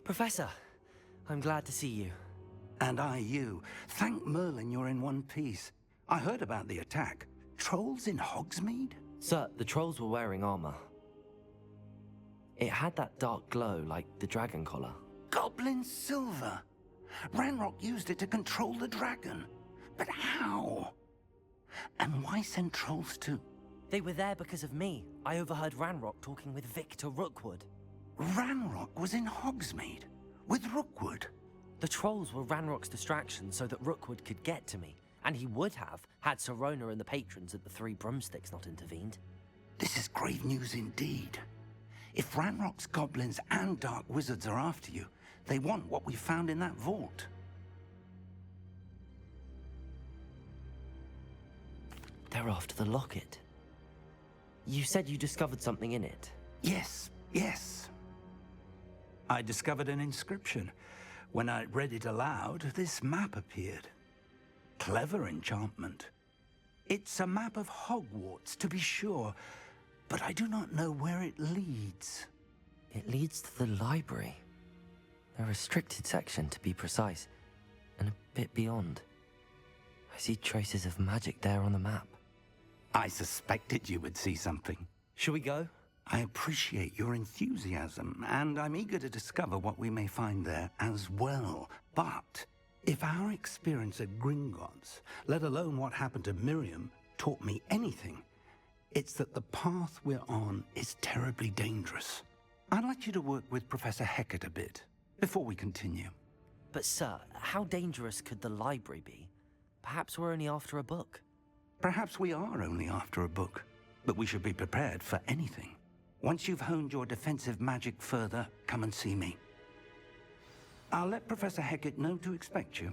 Professor, I'm glad to see you. And I you. Thank Merlin you're in one piece. I heard about the attack. Trolls in Hogsmeade? Sir, the trolls were wearing armor. It had that dark glow like the dragon collar. Goblin silver! Ranrock used it to control the dragon. But how? And why send trolls to... They were there because of me. I overheard Ranrock talking with Victor Rookwood. Ranrock was in Hogsmeade? With Rookwood? The trolls were Ranrock's distraction so that Rookwood could get to me. And he would have, had Sirona and the patrons at the Three Broomsticks not intervened. This is grave news indeed. If Ranrock's goblins and dark wizards are after you, they want what we found in that vault. They're after the locket. You said you discovered something in it. Yes. I discovered an inscription. When I read it aloud, this map appeared. Clever enchantment. It's a map of Hogwarts, to be sure, but I do not know where it leads. It leads to the library. A restricted section, to be precise, and a bit beyond. I see traces of magic there on the map. I suspected you would see something. Shall we go? I appreciate your enthusiasm, and I'm eager to discover what we may find there as well. But if our experience at Gringotts, let alone what happened to Miriam, taught me anything, it's that the path we're on is terribly dangerous. I'd like you to work with Professor Hecat a bit, before we continue. But sir, how dangerous could the library be? Perhaps we're only after a book. Perhaps we are only after a book, but we should be prepared for anything. Once you've honed your defensive magic further, come and see me. I'll let Professor Hecat know to expect you.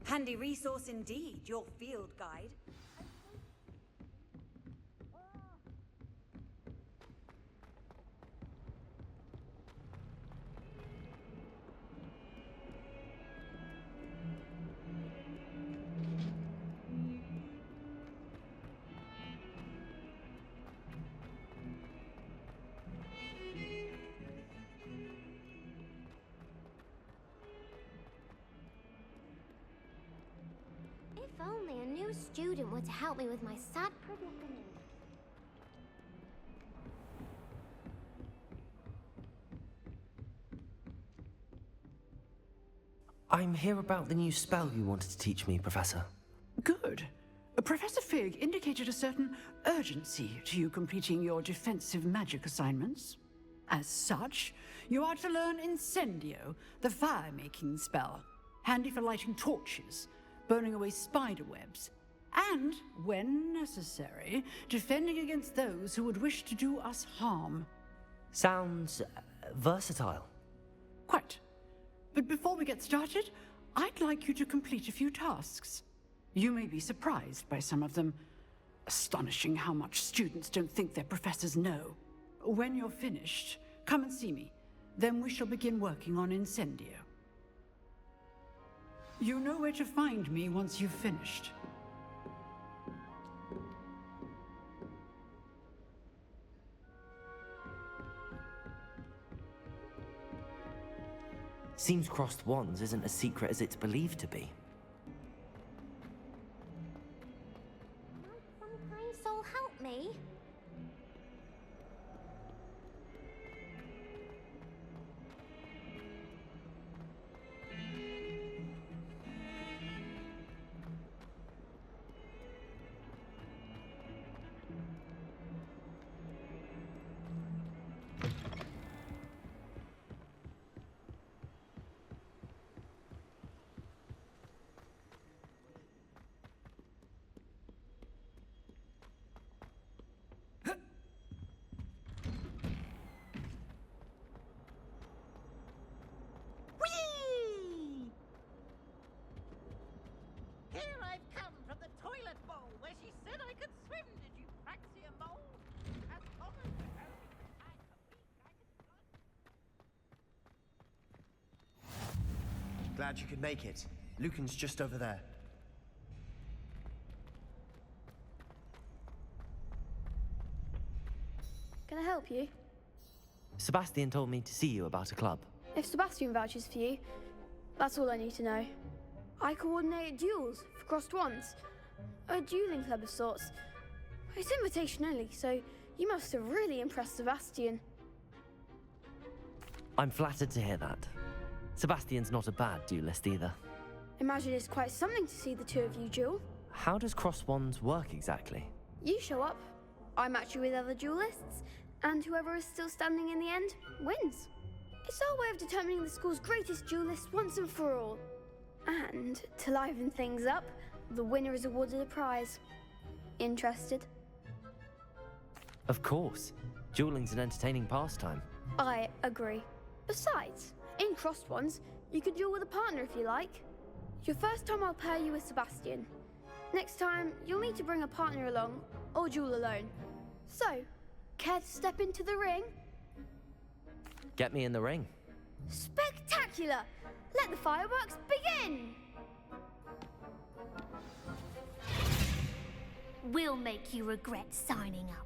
Handy resource indeed, your field guide. If only a new student were to help me with my sad predicament. I'm here about the new spell you wanted to teach me, Professor. Good. Professor Fig indicated a certain urgency to you completing your defensive magic assignments. As such, you are to learn Incendio, the fire-making spell, handy for lighting torches, burning away spider webs, and, when necessary, defending against those who would wish to do us harm. Sounds versatile. Quite. But before we get started, I'd like you to complete a few tasks. You may be surprised by some of them. Astonishing how much students don't think their professors know. When you're finished, come and see me. Then we shall begin working on Incendio. You know where to find me once you've finished. Seems crossed wands isn't as secret as it's believed to be. Might some kind soul help me? Glad you could make it. Lucan's just over there. Can I help you? Sebastian told me to see you about a club. If Sebastian vouches for you, that's all I need to know. I coordinate duels for crossed ones. A dueling club of sorts. It's invitation only, so you must have really impressed Sebastian. I'm flattered to hear that. Sebastian's not a bad duelist either. Imagine it's quite something to see the two of you duel. How does crossed wands work exactly? You show up, I match you with other duelists, and whoever is still standing in the end wins. It's our way of determining the school's greatest duelist once and for all. And to liven things up, the winner is awarded a prize. Interested? Of course. Dueling's an entertaining pastime. I agree. Besides, in crossed ones, you could duel with a partner if you like. Your first time I'll pair you with Sebastian. Next time, you'll need to bring a partner along, or duel alone. So, care to step into the ring? Get me in the ring. Spectacular! Let the fireworks begin! We'll make you regret signing up.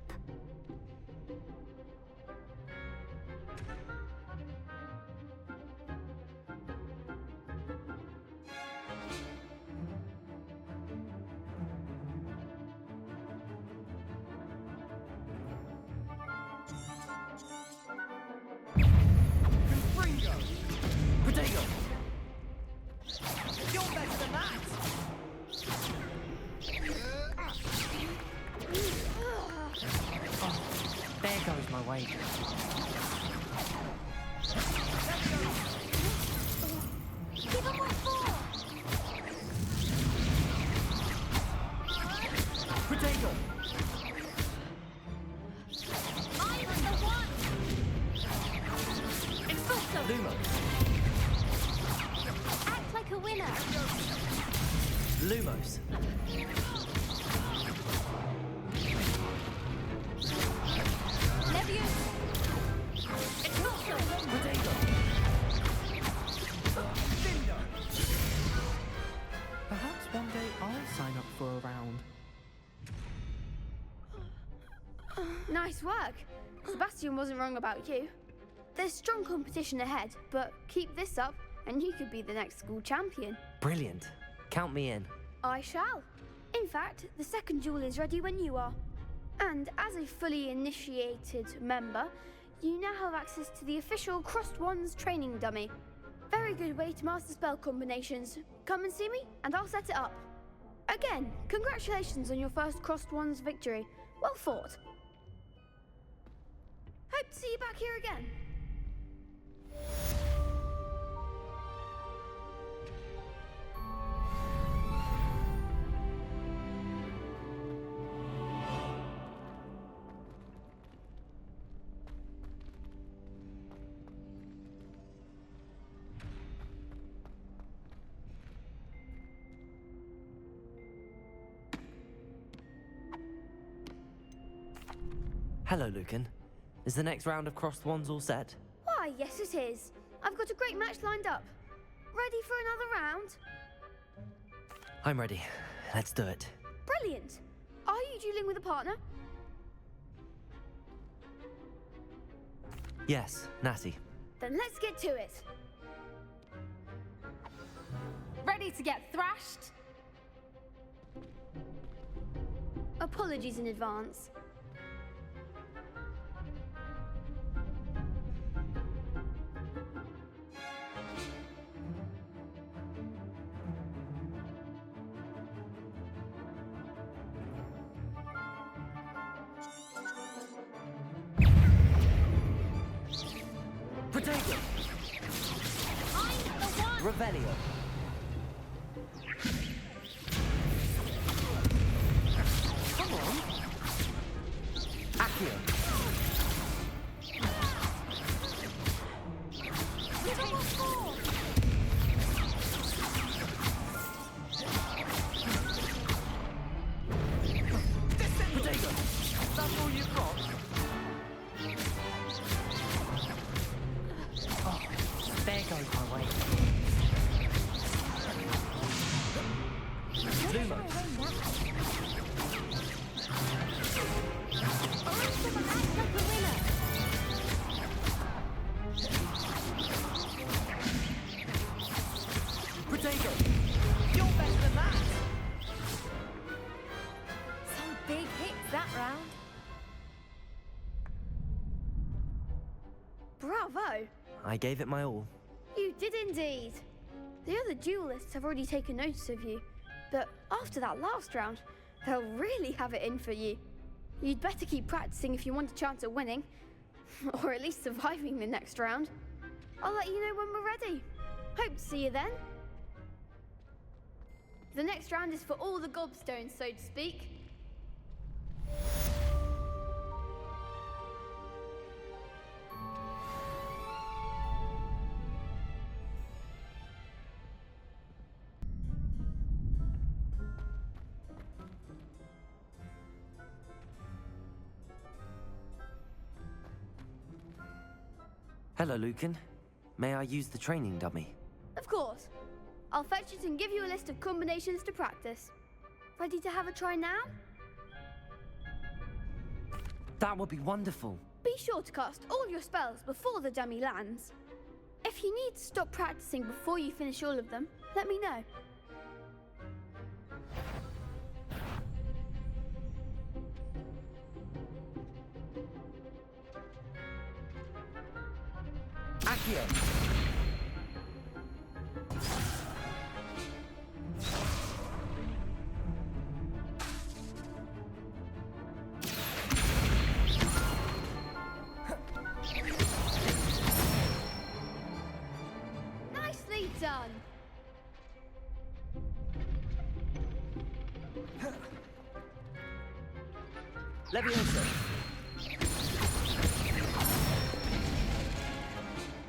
Protego! You're better than that! There goes my wager. Give him what for! Protego! I'm the one! Expulso! Lumo! Act like a winner! Lumos! Levius! Expulso! Protego! Perhaps one day I'll sign up for a round. Nice work. Sebastian wasn't wrong about you. There's strong competition ahead, but keep this up and you could be the next school champion. Brilliant. Count me in. I shall. In fact, the second duel is ready when you are. And as a fully initiated member, you now have access to the official Crossed Wands training dummy. Very good way to master spell combinations. Come and see me, and I'll set it up. Again, congratulations on your first Crossed Wands victory. Well fought. Hope to see you back here again. Hello, Lucan. Is the next round of crossed wands all set? Why, yes it is. I've got a great match lined up. Ready for another round? I'm ready. Let's do it. Brilliant. Are you dueling with a partner? Yes, Natty. Then let's get to it. Ready to get thrashed? Apologies in advance. Protego! I'm the one! Revelio! Come on! Accio! Give him what for! Protego! That's all you've got? Oh, there goes my way. big hits that round. Bravo! I gave it my all. You did indeed. The other duelists have already taken notice of you, but after that last round, they'll really have it in for you. You'd better keep practicing if you want a chance at winning, or at least surviving the next round. I'll let you know when we're ready. Hope to see you then. The next round is for all the gobstones, so to speak. Hello, Lucan. May I use the training dummy? Of course. I'll fetch it and give you a list of combinations to practice. Ready to have a try now? That would be wonderful. Be sure to cast all your spells before the dummy lands. If you need to stop practicing before you finish all of them, let me know. Accio! Nicely done! Leviosa!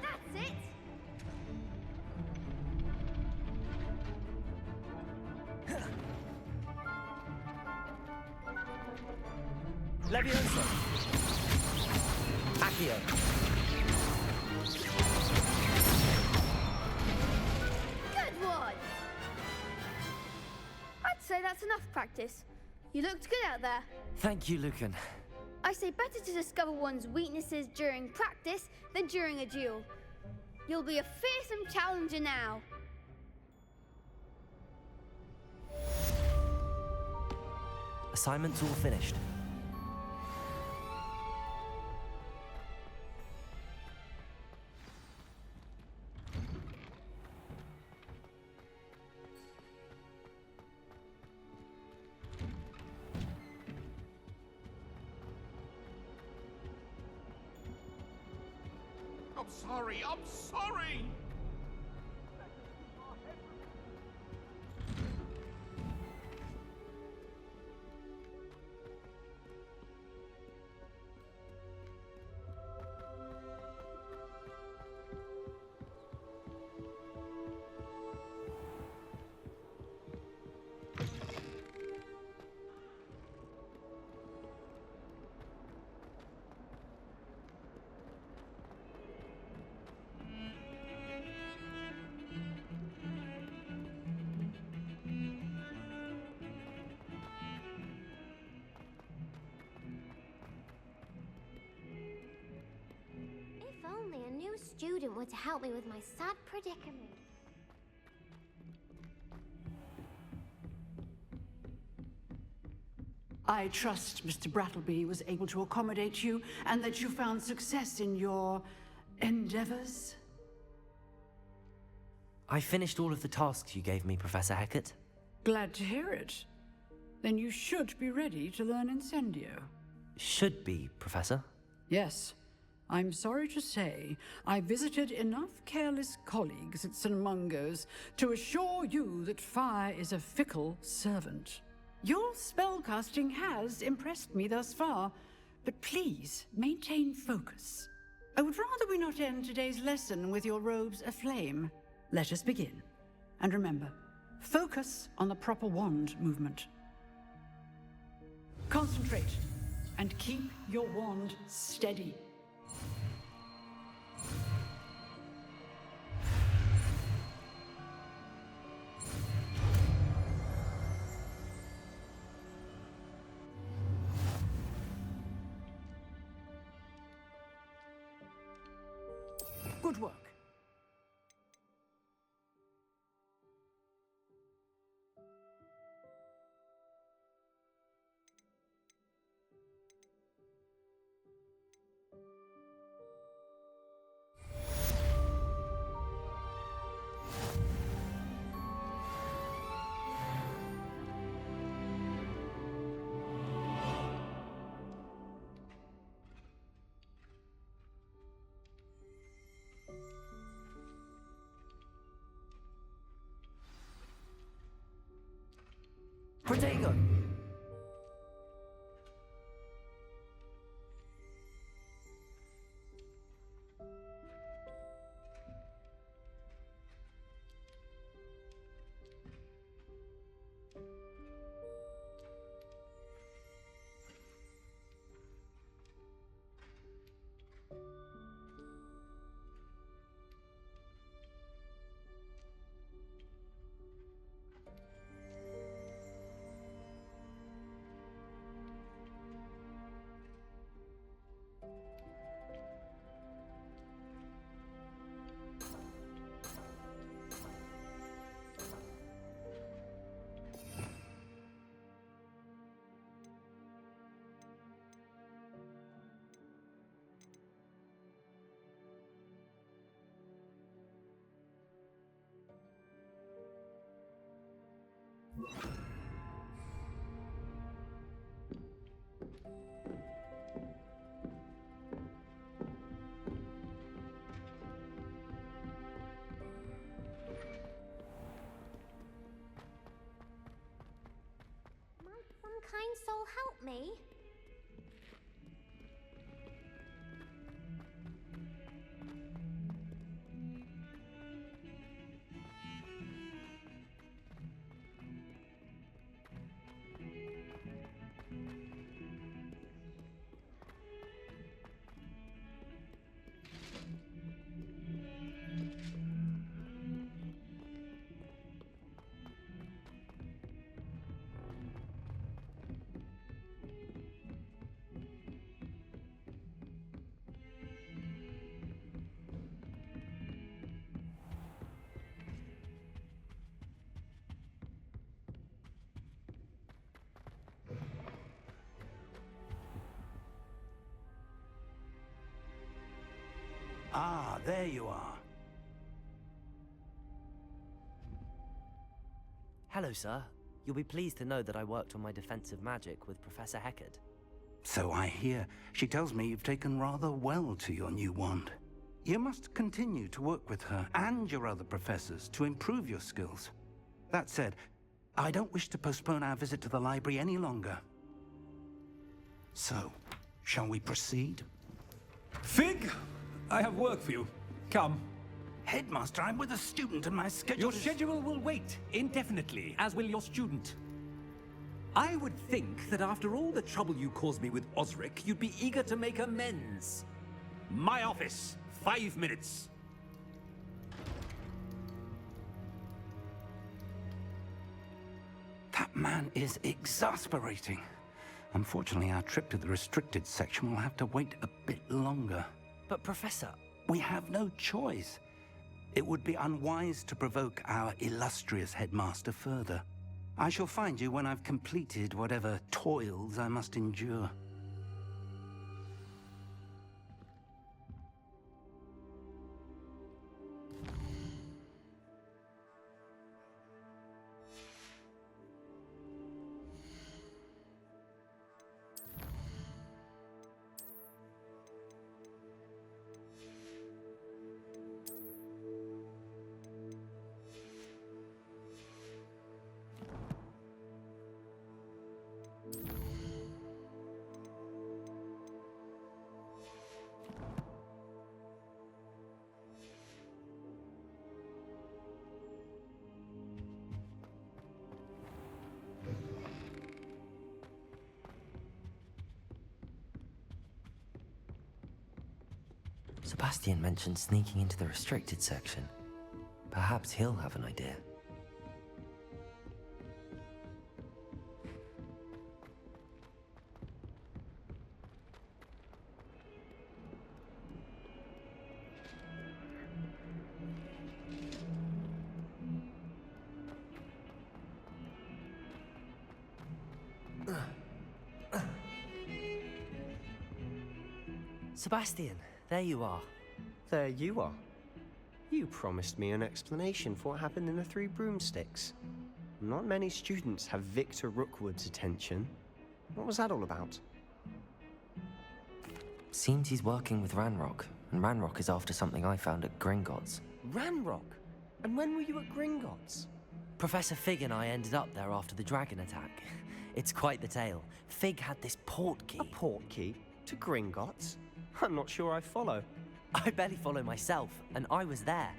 That's it! Leviosa! Accio! Good one! I'd say that's enough practice. You looked good out there. Thank you, Lucan. I say better to discover one's weaknesses during practice than during a duel. You'll be a fearsome challenger now. Assignment's all finished. I'm sorry! If only a new student were to help me with my sad predicament. I trust Mr. Brattleby was able to accommodate you and that you found success in your endeavors. I finished all of the tasks you gave me, Professor Hecat. Glad to hear it. Then you should be ready to learn Incendio. Should be, Professor. Yes. I'm sorry to say, I visited enough careless colleagues at St. Mungo's to assure you that fire is a fickle servant. Your spellcasting has impressed me thus far, but please maintain focus. I would rather we not end today's lesson with your robes aflame. Let us begin. And remember, focus on the proper wand movement. Concentrate, and keep your wand steady. Good work. Protego! Might some kind soul help me? Ah, there you are. Hello, sir. You'll be pleased to know that I worked on my defensive magic with Professor Heckard. So I hear. She tells me you've taken rather well to your new wand. You must continue to work with her and your other professors to improve your skills. That said, I don't wish to postpone our visit to the library any longer. So, shall we proceed? Fig, I have work for you. Come. Headmaster, I'm with a student and my schedule Your schedule will wait indefinitely, as will your student. I would think that after all the trouble you caused me with Osric, you'd be eager to make amends. My office, 5 minutes. That man is exasperating. Unfortunately, our trip to the restricted section will have to wait a bit longer. But Professor... We have no choice. It would be unwise to provoke our illustrious headmaster further. I shall find you when I've completed whatever toils I must endure. Sebastian mentioned sneaking into the restricted section. Perhaps he'll have an idea. Sebastian, there you are. There you are. You promised me an explanation for what happened in the Three Broomsticks. Not many students have Victor Rookwood's attention. What was that all about? Seems he's working with Ranrock, and Ranrock is after something I found at Gringotts. Ranrock? And when were you at Gringotts? Professor Fig and I ended up there after the dragon attack. It's quite the tale. Fig had this port key. A port key? To Gringotts? I'm not sure I follow. I barely follow myself, and I was there.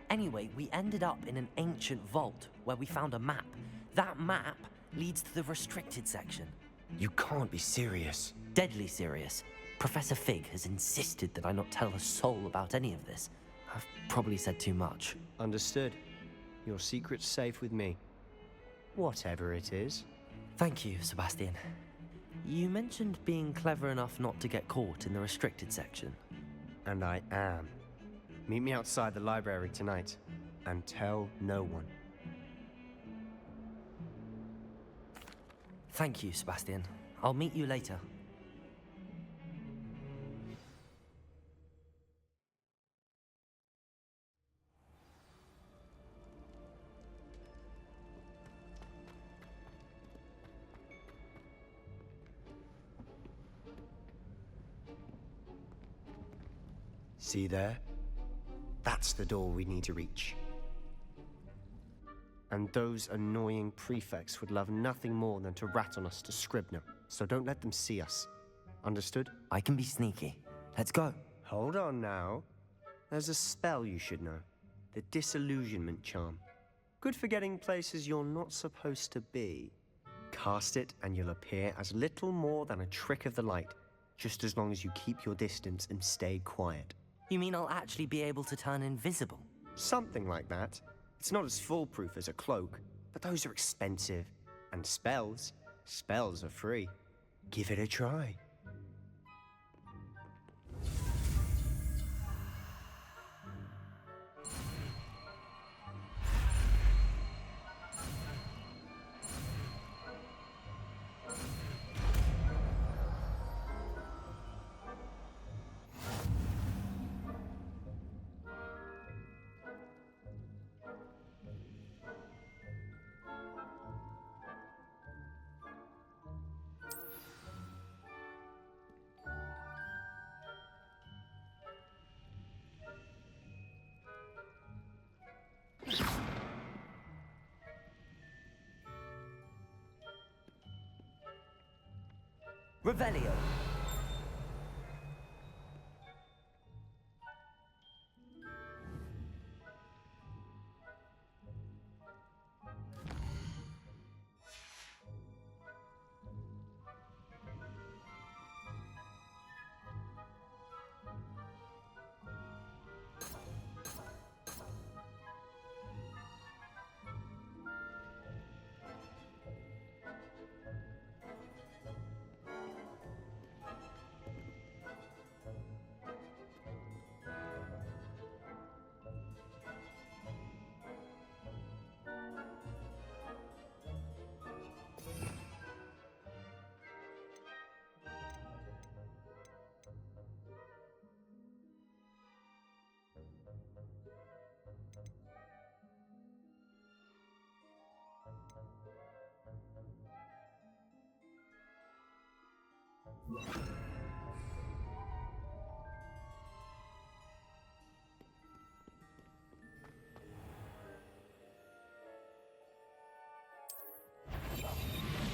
Anyway, we ended up in an ancient vault where we found a map. That map leads to the restricted section. You can't be serious. Deadly serious. Professor Fig has insisted that I not tell a soul about any of this. I've probably said too much. Understood. Your secret's safe with me. Whatever it is. Thank you, Sebastian. You mentioned being clever enough not to get caught in the restricted section. And I am. Meet me outside the library tonight, and tell no one. Thank you, Sebastian. I'll meet you later. See there? That's the door we need to reach. And those annoying prefects would love nothing more than to rat on us to Scribner, so don't let them see us. Understood? I can be sneaky. Let's go. Hold on now. There's a spell you should know. The Disillusionment Charm. Good for getting places you're not supposed to be. Cast it and you'll appear as little more than a trick of the light, just as long as you keep your distance and stay quiet. You mean I'll actually be able to turn invisible? Something like that. It's not as foolproof as a cloak, but those are expensive. And spells are free. Give it a try. Revelio.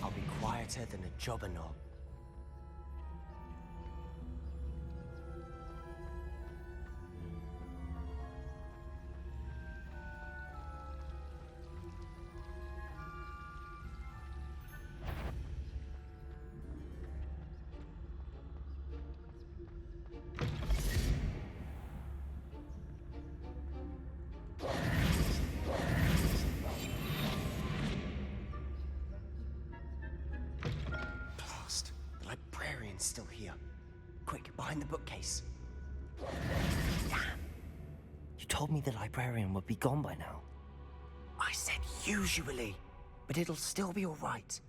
I'll be quieter than a jobber knob. Still here. Quick, behind the bookcase. Damn. You told me the librarian would be gone by now. I said usually, but it'll still be all right.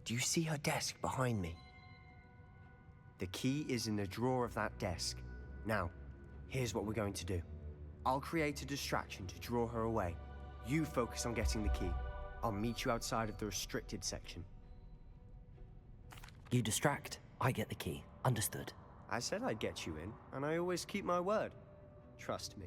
Do you see her desk behind me? The key is in the drawer of that desk. Now, here's what we're going to do. I'll create a distraction to draw her away. You focus on getting the key. I'll meet you outside of the restricted section. You distract. I get the key. Understood. I said I'd get you in, and I always keep my word. Trust me.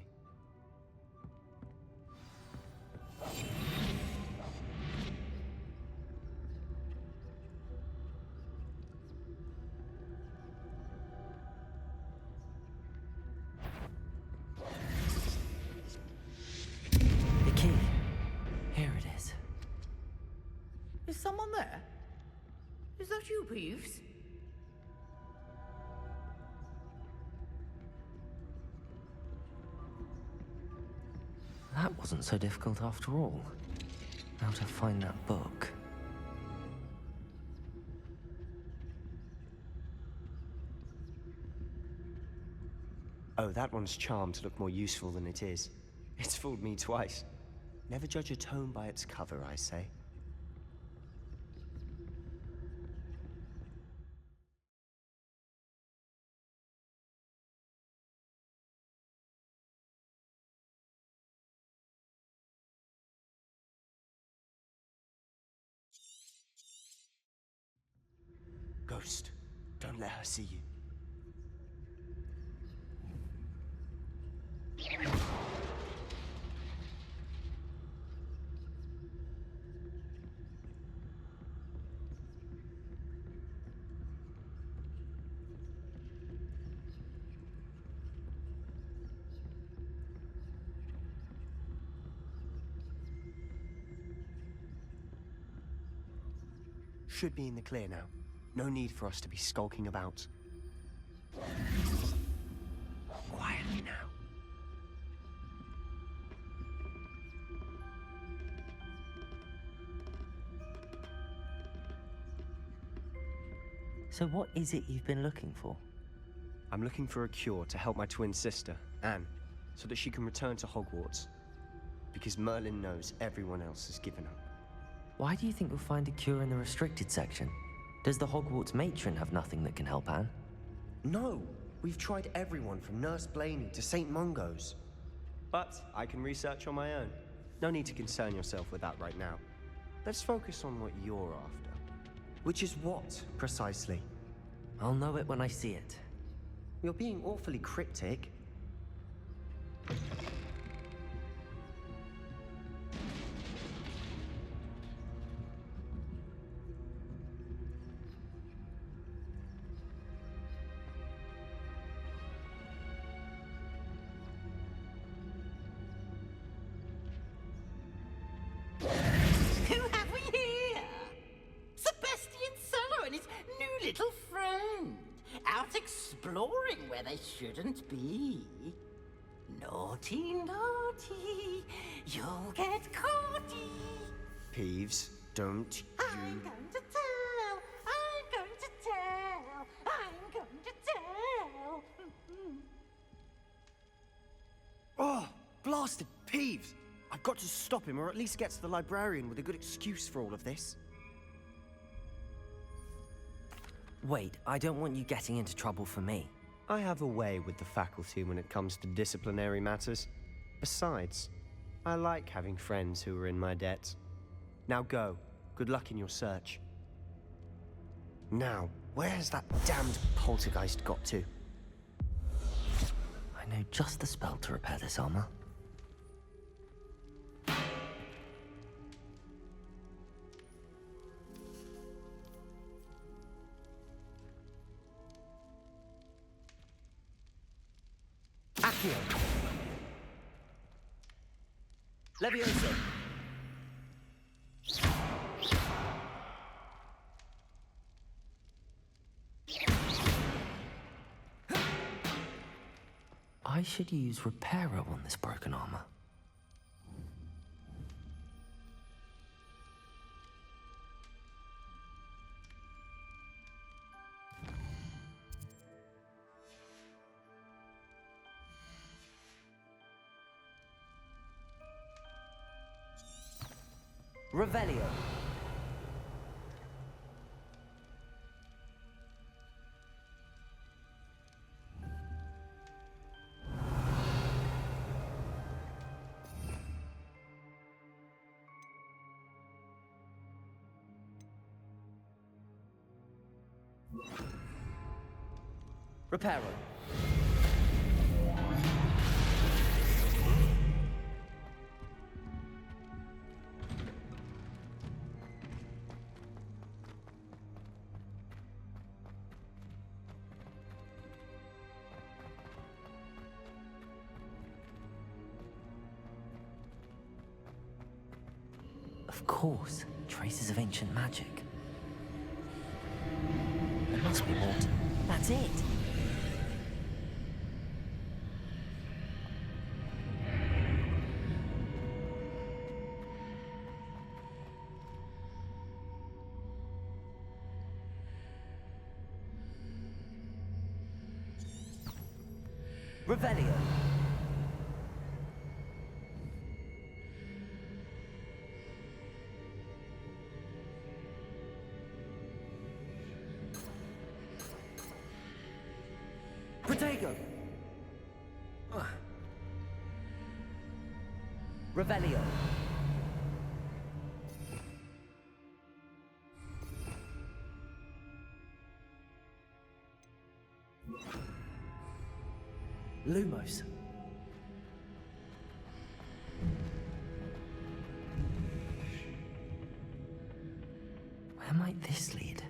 Peeves? That wasn't so difficult after all. How to find that book. Oh, that one's charmed to look more useful than it is. It's fooled me twice. Never judge a tome by its cover, I say. Ghost, don't let her see you. Should be in the clear now. No need for us to be skulking about. Quietly now. So what is it you've been looking for? I'm looking for a cure to help my twin sister, Anne, so that she can return to Hogwarts. Because Merlin knows everyone else has given up. Why do you think you'll find a cure in the restricted section? Does the Hogwarts matron have nothing that can help Anne? No! We've tried everyone from Nurse Blaney to St. Mungo's. But I can research on my own. No need to concern yourself with that right now. Let's focus on what you're after. Which is what, precisely? I'll know it when I see it. You're being awfully cryptic. Who have we here? Sebastian Solo and his new little friend, out exploring where they shouldn't be. Naughty, naughty, you'll get caughty. Peeves, don't you... I'm going to tell, I'm going to tell, I'm going to tell. Oh, blasted Peeves! I've got to stop him, or at least get to the librarian with a good excuse for all of this. Wait, I don't want you getting into trouble for me. I have a way with the faculty when it comes to disciplinary matters. Besides, I like having friends who are in my debt. Now go. Good luck in your search. Now, where has that damned poltergeist got to? I know just the spell to repair this armor. Accio! Levioso! I should use Reparo on this broken armor. Revelio. Reparo. Of course, traces of ancient magic. Trust me, Mort. That's it. Revelio. Protego. Revelio. Lumos. Where might this lead?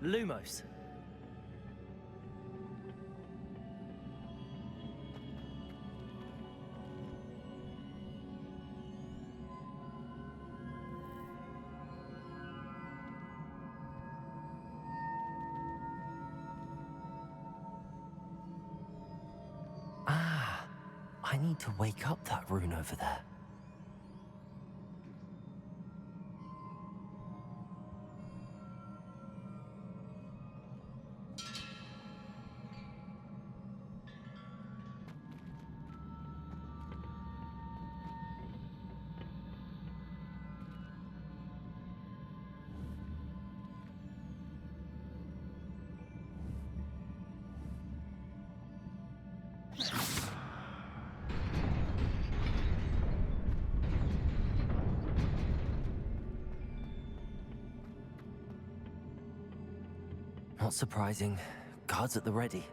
Lumos. I need to wake up that rune over there. Not surprising. Guards at the ready.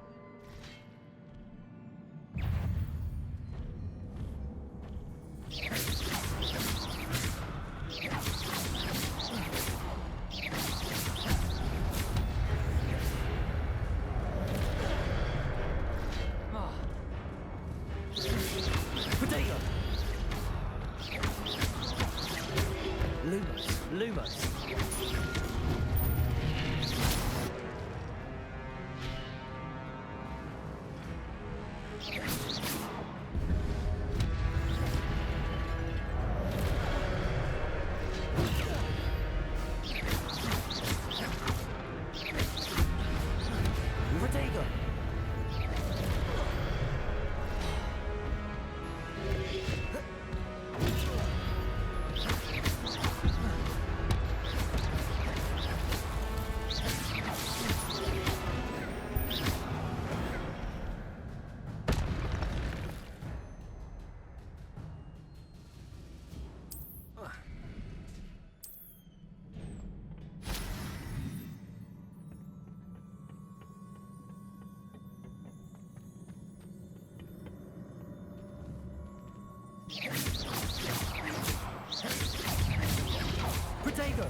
Protego!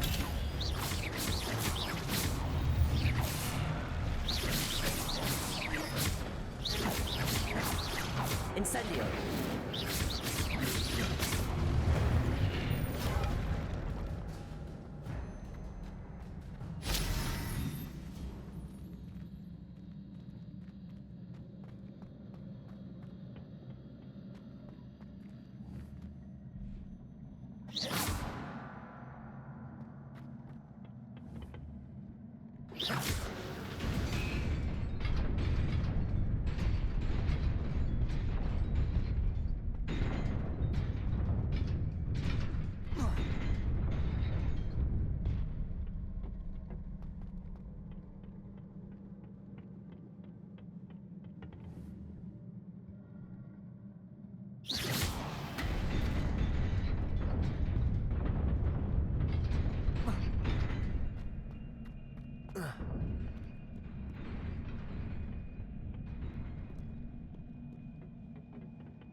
Incendio!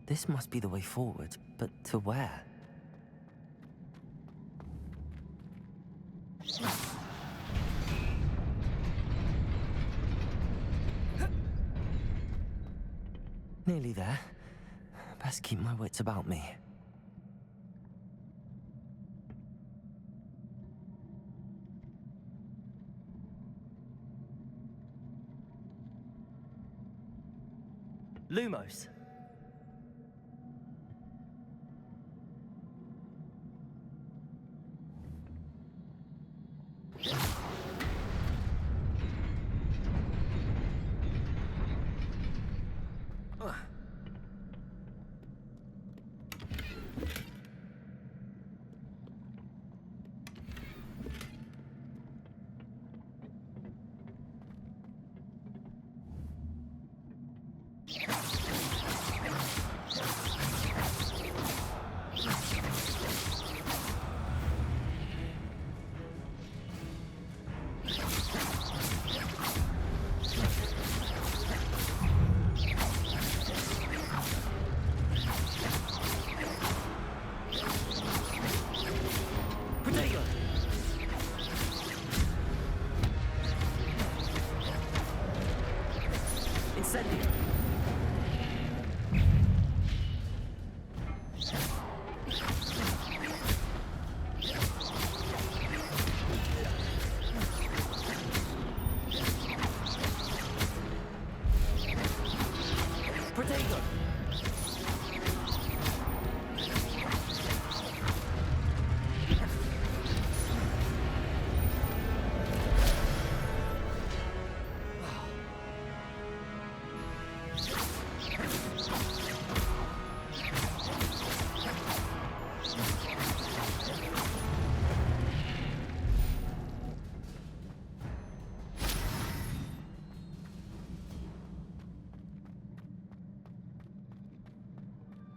This must be the way forward, but to where? Nearly there. Best keep my wits about me. Lumos.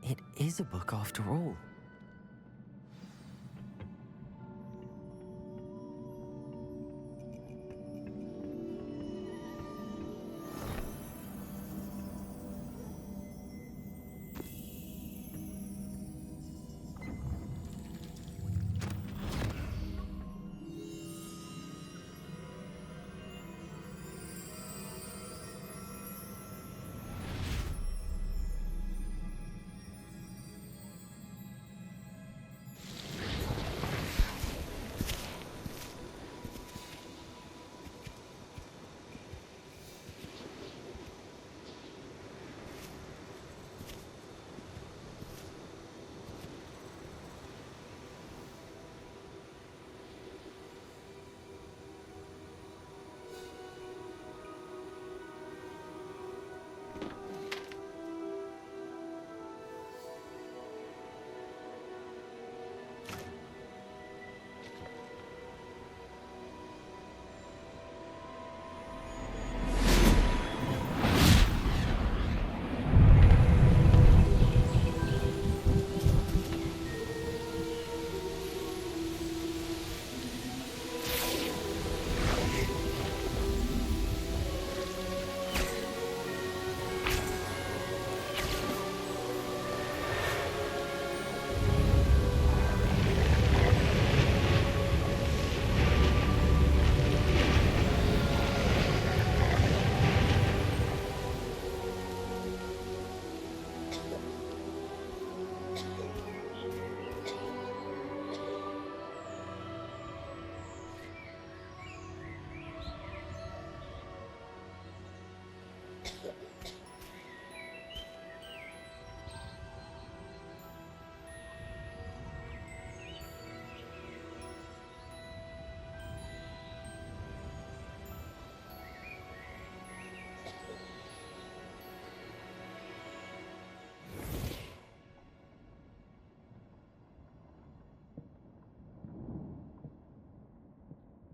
It is a book after all.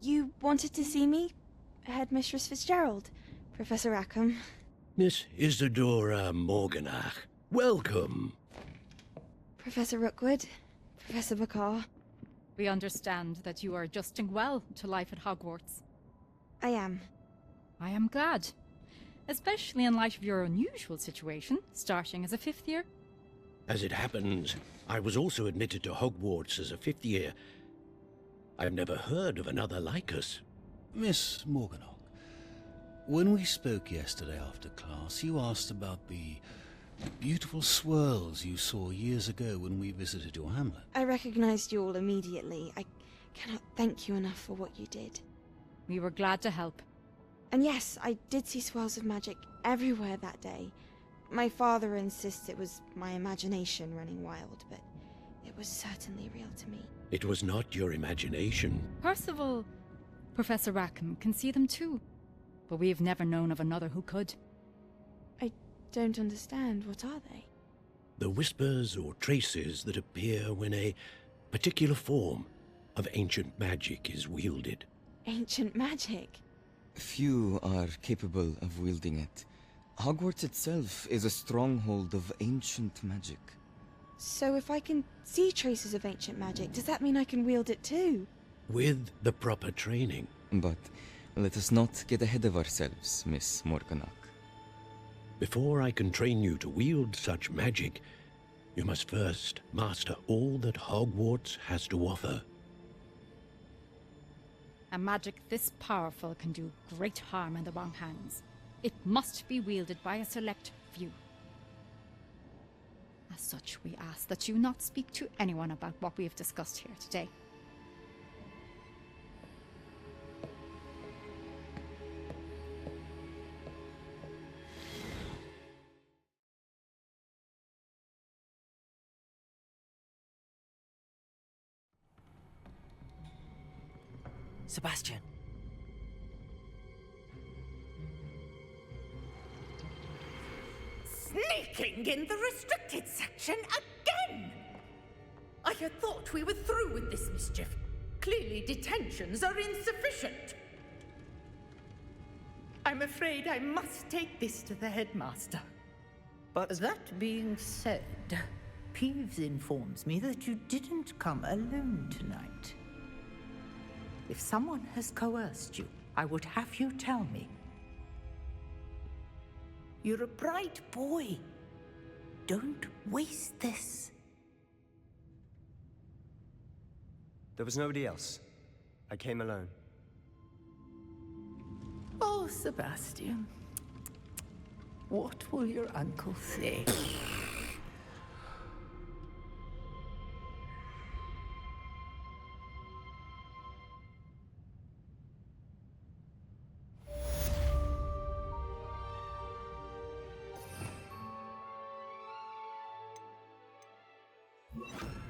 You wanted to see me? Headmistress Fitzgerald, Professor Rackham. Miss Isadora Morganach, welcome. Professor Rookwood, Professor Bakar. We understand that you are adjusting well to life at Hogwarts. I am. I am glad. Especially in light of your unusual situation, starting as a 5th year. As it happens, I was also admitted to Hogwarts as a 5th year. I've never heard of another like us. Miss Morganach, when we spoke yesterday after class, you asked about the Beautiful swirls you saw years ago when we visited your hamlet. I recognized you all immediately. I cannot thank you enough for what you did. We were glad to help. And yes, I did see swirls of magic everywhere that day. My father insists it was my imagination running wild, but it was certainly real to me. It was not your imagination. Percival, Professor Rackham can see them too. But we have never known of another who could. I don't understand. What are they? The whispers or traces that appear when a particular form of ancient magic is wielded. Ancient magic? Few are capable of wielding it. Hogwarts itself is a stronghold of ancient magic. So if I can see traces of ancient magic, does that mean I can wield it too? With the proper training. But let us not get ahead of ourselves, Miss Morganach. Before I can train you to wield such magic, you must first master all that Hogwarts has to offer. A magic this powerful can do great harm in the wrong hands. It must be wielded by a select few. As such, we ask that you not speak to anyone about what we have discussed here today. Sebastian. Sneaking in the restricted section again! I had thought we were through with this mischief. Clearly detentions are insufficient. I'm afraid I must take this to the headmaster. But that being said, Peeves informs me that you didn't come alone tonight. If someone has coerced you, I would have you tell me. You're a bright boy. Don't waste this. There was nobody else. I came alone. Oh, Sebastian. What will your uncle say? You